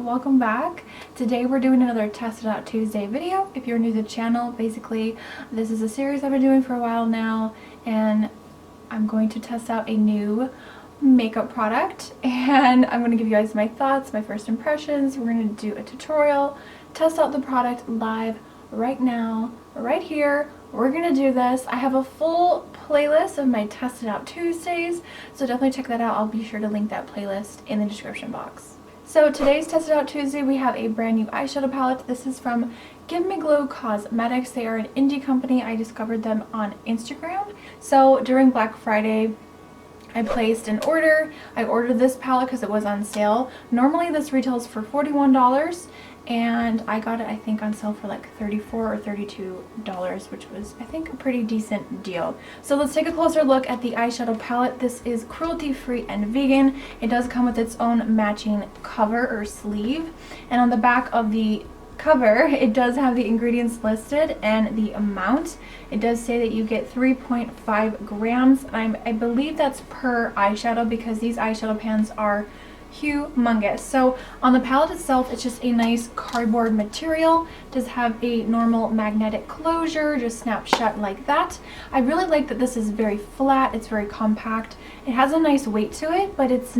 welcome back. Today we're doing another Test It Out Tuesday video. If you're new to the channel, basically this is a series I've been doing for a while now, and I'm going to test out a new makeup product, and I'm going to give you guys my thoughts, my first impressions. We're going to do a tutorial, test out the product live right now, right here. We're going to do this. I have a full playlist of my Test It Out Tuesdays, so definitely check that out. I'll be sure to link that playlist in the description box. So today's Test It Out Tuesday, we have a brand new eyeshadow palette. This is from Givemeglow Cosmetics. They are an indie company. I discovered them on Instagram. So during Black Friday, I placed an order. I ordered this palette because it was on sale. Normally this retails for $41, and I got it I think on sale for like $34 or $32, which was I think a pretty decent deal. So let's take a closer look at the eyeshadow palette. This is cruelty free and vegan. It does come with its own matching cover or sleeve, and on the back of the cover it does have the ingredients listed and the amount. It does say that you get 3.5 grams. I believe that's per eyeshadow because these eyeshadow pans are humongous. So on the palette itself, it's just a nice cardboard material. It does have a normal magnetic closure, just snaps shut like that. I really like that this is very flat, it's very compact. It has a nice weight to it, but it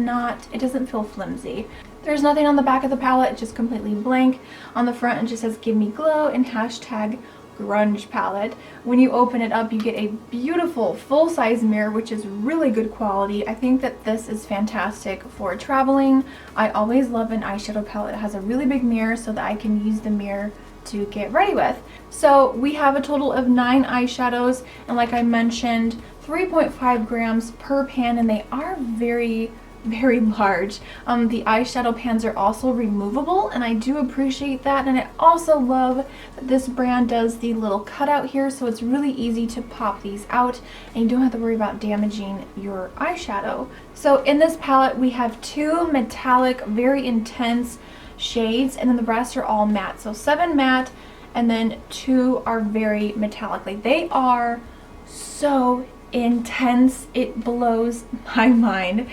doesn't feel flimsy. There's nothing on the back of the palette, it's just completely blank. On the front it just says Givemeglow and hashtag Grunge palette. When you open it up, you get a beautiful full-size mirror, which is really good quality. I think that this is fantastic for traveling. I always love an eyeshadow palette that has a really big mirror so that I can use the mirror to get ready with. So we have a total of 9 eyeshadows, and like I mentioned, 3.5 grams per pan, and they are very large. The eyeshadow pans are also removable, and I do appreciate that, and I also love that this brand does the little cutout here, so it's really easy to pop these out and you don't have to worry about damaging your eyeshadow. So in this palette we have 2 metallic, very intense shades, and then the rest are all matte. So 7 matte, and then 2 are very metallic. Like, they are so intense, it blows my mind.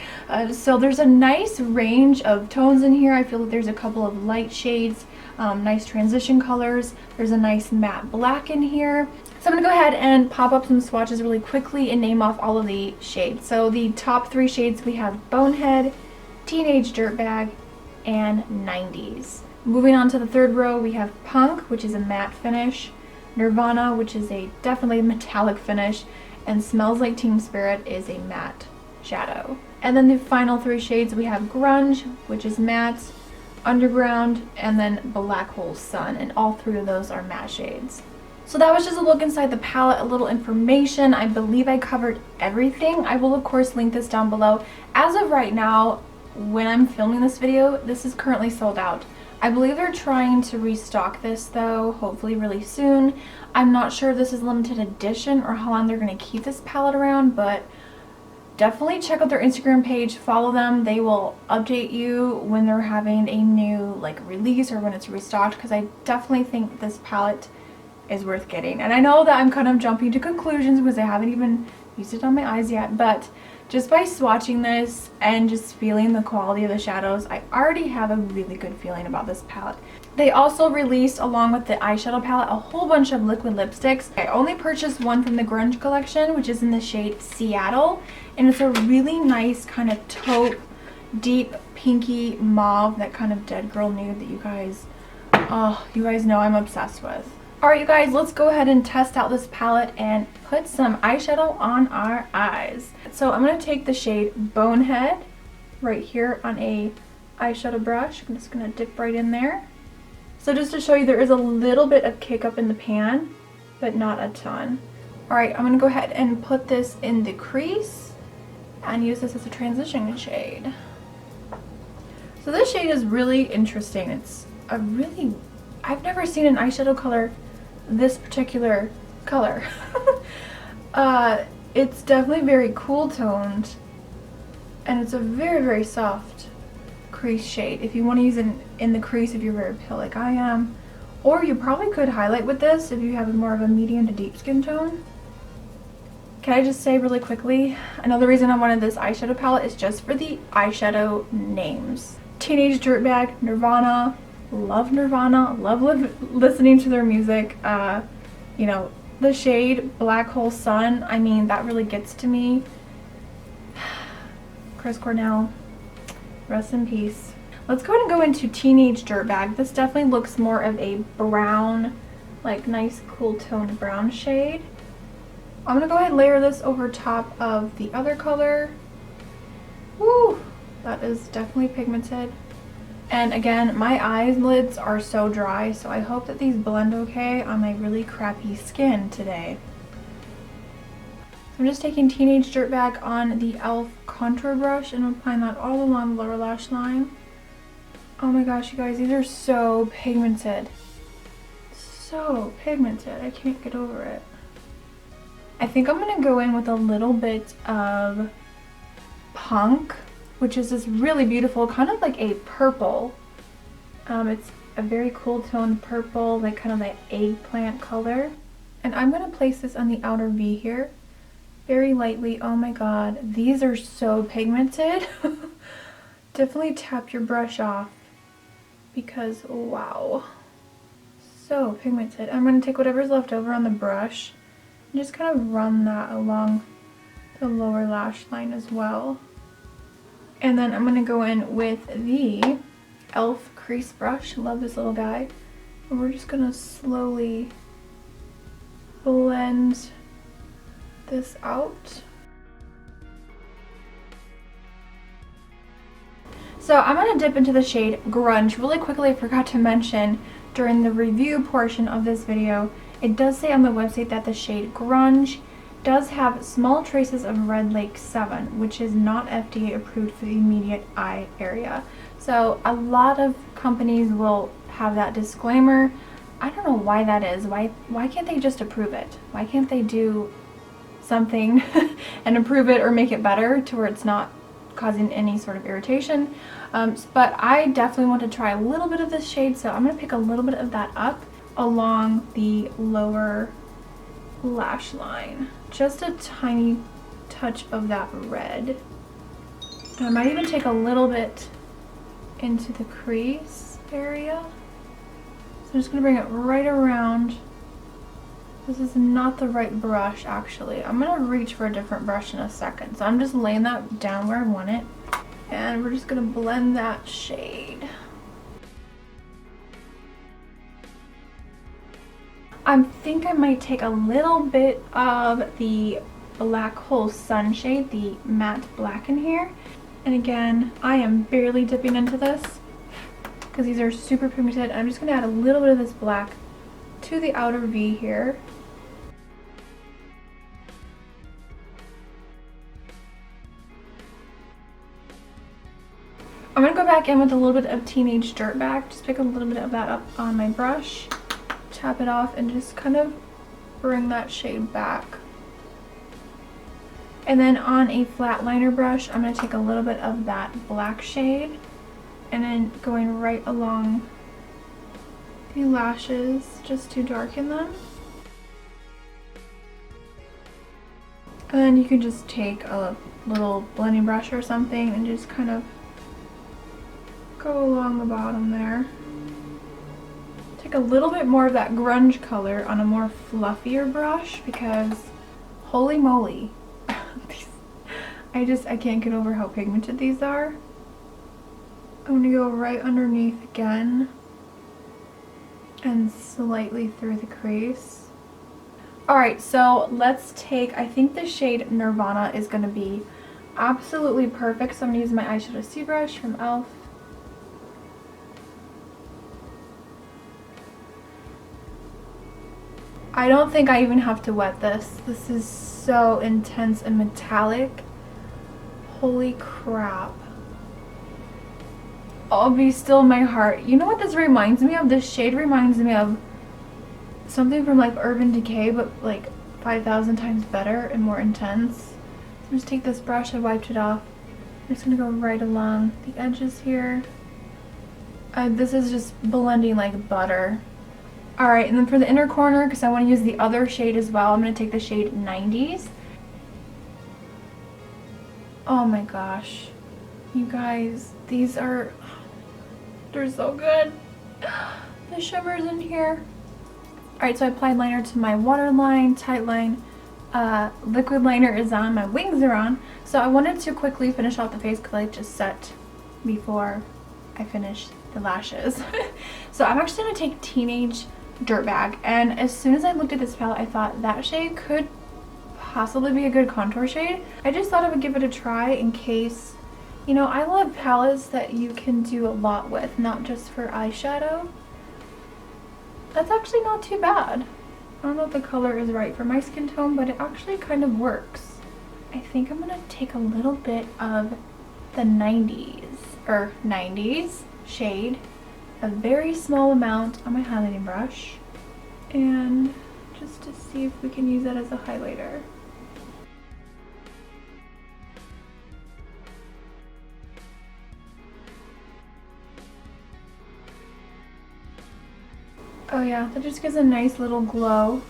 So there's a nice range of tones in here. I feel like there's a couple of light shades, nice transition colors. There's a nice matte black in here. So I'm gonna go ahead and pop up some swatches really quickly and name off all of the shades. So the top 3 shades we have Bonehead, Teenage Dirtbag, and 90s. Moving on to the 3rd row, we have Punk, which is a matte finish, Nirvana, which is a definitely metallic finish, and Smells Like Teen Spirit is a matte shadow. And then the final 3 shades, we have Grunge, which is matte, Underground, and then Black Hole Sun, and all 3 of those are matte shades. So that was just a look inside the palette, a little information. I believe I covered everything. I will of course link this down below. As of right now, when I'm filming this video, this is currently sold out. I believe they're trying to restock this though, hopefully really soon. I'm not sure if this is limited edition or how long they're going to keep this palette around, but definitely check out their Instagram page, follow them. They will update you when they're having a new release or when it's restocked, because I definitely think this palette is worth getting. And I know that I'm kind of jumping to conclusions because I haven't even used it on my eyes yet, but just by swatching this and just feeling the quality of the shadows, I already have a really good feeling about this palette. They also released, along with the eyeshadow palette, a whole bunch of liquid lipsticks. I only purchased one from the Grunge collection, which is in the shade Seattle, and it's a really nice kind of taupe, deep pinky mauve, that kind of dead girl nude that you guys know I'm obsessed with. Alright you guys, let's go ahead and test out this palette and put some eyeshadow on our eyes. So I'm going to take the shade Bonehead right here on a eyeshadow brush. I'm just going to dip right in there. So just to show you, there is a little bit of kick up in the pan, but not a ton. Alright, I'm going to go ahead and put this in the crease and use this as a transition shade. So this shade is really interesting. It's I've never seen an eyeshadow color this particular color. It's definitely very cool toned, and it's a very soft crease shade if you want to use it in the crease if you're very pale like I am, or you probably could highlight with this if you have more of a medium to deep skin tone. Can I just say really quickly, another reason I wanted this eyeshadow palette is just for the eyeshadow names. Teenage Dirtbag, Nirvana. Love Nirvana. Love listening to their music. You know, the shade Black Hole Sun, I mean, that really gets to me. Chris Cornell, rest in peace. Let's go ahead and go into Teenage Dirtbag. This definitely looks more of a brown, like nice cool toned brown shade. I'm gonna go ahead and layer this over top of the other color. Woo! That is definitely pigmented. And again, my eyelids are so dry, so I hope that these blend okay on my really crappy skin today. So I'm just taking Teenage Dirtbag on the e.l.f. contour brush and applying that all along the lower lash line. Oh my gosh, you guys, these are so pigmented. So pigmented, I can't get over it. I think I'm gonna go in with a little bit of Punk, which is this really beautiful, kind of like a purple. It's a very cool toned purple, like kind of that eggplant color. And I'm gonna place this on the outer V here, very lightly. Oh my god, these are so pigmented. Definitely tap your brush off because wow, so pigmented. I'm gonna take whatever's left over on the brush and just kind of run that along the lower lash line as well. And then I'm gonna go in with the e.l.f. crease brush. Love this little guy. And we're just gonna slowly blend this out. So I'm gonna dip into the shade Grunge. Really quickly, I forgot to mention during the review portion of this video, it does say on the website that the shade Grunge does have small traces of Red Lake 7, which is not FDA approved for the immediate eye area. So a lot of companies will have that disclaimer. I don't know why that is. Why can't they just approve it? Why can't they do something and approve it or make it better to where it's not causing any sort of irritation? But I definitely want to try a little bit of this shade, so I'm going to pick a little bit of that up along the lower lash line. Just a tiny touch of that red. And I might even take a little bit into the crease area. So I'm just going to bring it right around. This is not the right brush, actually. I'm going to reach for a different brush in a second. So I'm just laying that down where I want it. And we're just going to blend that shade. I think I might take a little bit of the Black Hole Sun shade, the matte black in here. And again, I am barely dipping into this because these are super pigmented. I'm just going to add a little bit of this black to the outer V here. I'm going to go back in with a little bit of Teenage Dirtbag. Just pick a little bit of that up on my brush. Tap it off and just kind of bring that shade back. And then on a flat liner brush, I'm going to take a little bit of that black shade and then going right along the lashes just to darken them. And then you can just take a little blending brush or something and just kind of go along the bottom there. Take a little bit more of that grunge color on a more fluffier brush because holy moly, I can't get over how pigmented these are. I'm gonna go right underneath again and slightly through the crease. Alright, so let's take, I think the shade Nirvana is gonna be absolutely perfect. So I'm gonna use my eyeshadow C brush from e.l.f. I don't think I even have to wet this. This is so intense and metallic. Holy crap. I'll be still in my heart. You know what this reminds me of? This shade reminds me of something from like Urban Decay, but like 5,000 times better and more intense. So I'm just take this brush, I wiped it off. I'm just gonna go right along the edges here. This is just blending like butter. Alright, and then for the inner corner, because I want to use the other shade as well, I'm going to take the shade 90s. Oh my gosh. You guys, these are They're so good. The shimmer's in here. Alright, so I applied liner to my waterline, tight line. Liquid liner is on, my wings are on. So I wanted to quickly finish off the face because I just set before I finish the lashes. So I'm actually going to take Teenage Dirtbag, and as soon as I looked at this palette I thought that shade could possibly be a good contour shade. I just thought I would give it a try in case, you know, I love palettes that you can do a lot with, not just for eyeshadow. That's actually not too bad. I don't know if the color is right for my skin tone, but it actually kind of works. I think I'm gonna take a little bit of the 90s shade, a very small amount on my highlighting brush, and just to see if we can use that as a highlighter. Oh yeah, that just gives a nice little glow.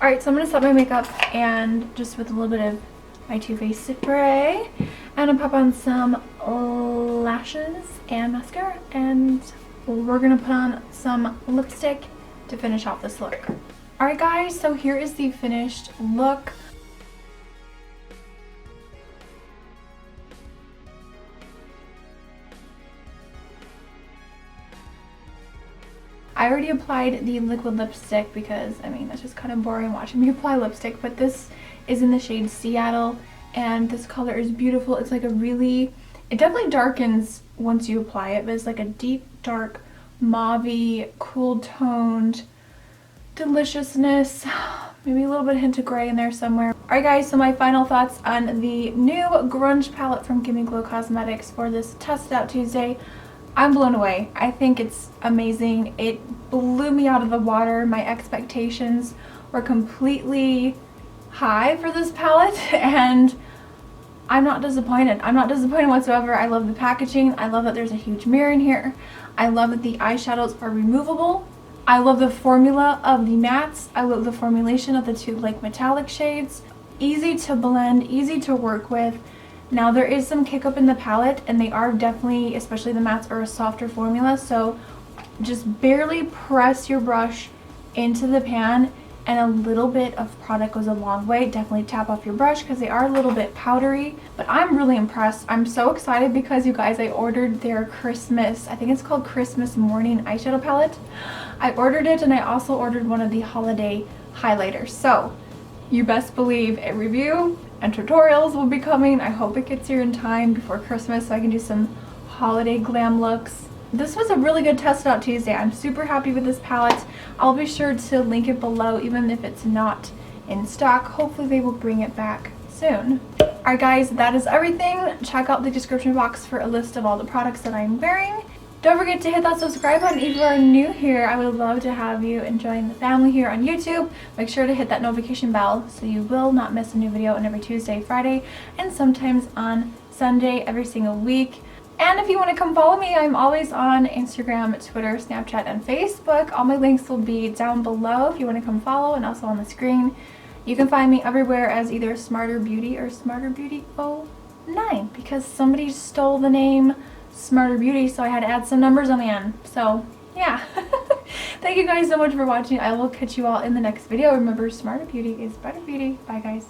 Alright, so I'm going to set my makeup and just with a little bit of my Too Faced spray. And I'll pop on some lashes and mascara. And we're going to put on some lipstick to finish off this look. Alright guys, so here is the finished look. I already applied the liquid lipstick because, I mean, that's just kind of boring watching me apply lipstick, but this is in the shade Seattle, and this color is beautiful. It's like a really, it definitely darkens once you apply it, but it's like a deep, dark, mauve-y, cool toned deliciousness. Maybe a little bit of hint of gray in there somewhere. Alright guys, so my final thoughts on the new Grunge palette from Givemeglow Cosmetics for this Test It Out Tuesday. I'm blown away. I think it's amazing. It blew me out of the water. My expectations were completely high for this palette, and I'm not disappointed. I'm not disappointed whatsoever. I love the packaging. I love that there's a huge mirror in here. I love that the eyeshadows are removable. I love the formula of the mattes. I love the formulation of the two like metallic shades. Easy to blend, easy to work with. Now there is some kick up in the palette, and they are definitely, especially the mattes, are a softer formula, so just barely press your brush into the pan and a little bit of product goes a long way. Definitely tap off your brush because they are a little bit powdery, but I'm really impressed. I'm so excited because, you guys, I ordered their Christmas, I think it's called Christmas Morning eyeshadow palette. I ordered it, and I also ordered one of the holiday highlighters, so you best believe a review and tutorials will be coming. I hope it gets here in time before Christmas so I can do some holiday glam looks. This was a really good Test It Out Tuesday. I'm super happy with this palette. I'll be sure to link it below even if it's not in stock. Hopefully they will bring it back soon. Alright guys, that is everything. Check out the description box for a list of all the products that I'm wearing. Don't forget to hit that subscribe button if you are new here. I would love to have you and join the family here on YouTube. Make sure to hit that notification bell so you will not miss a new video on every Tuesday, Friday, and sometimes on Sunday every single week. And if you want to come follow me, I'm always on Instagram, Twitter, Snapchat, and Facebook. All my links will be down below if you want to come follow, and also on the screen. You can find me everywhere as either Smarter Beauty or Smarter Beauty 09 because somebody stole the name Smarter Beauty, so I had to add some numbers on the end. So yeah. Thank you guys so much for watching. I will catch you all in the next video. Remember, Smarter Beauty is better beauty. Bye guys.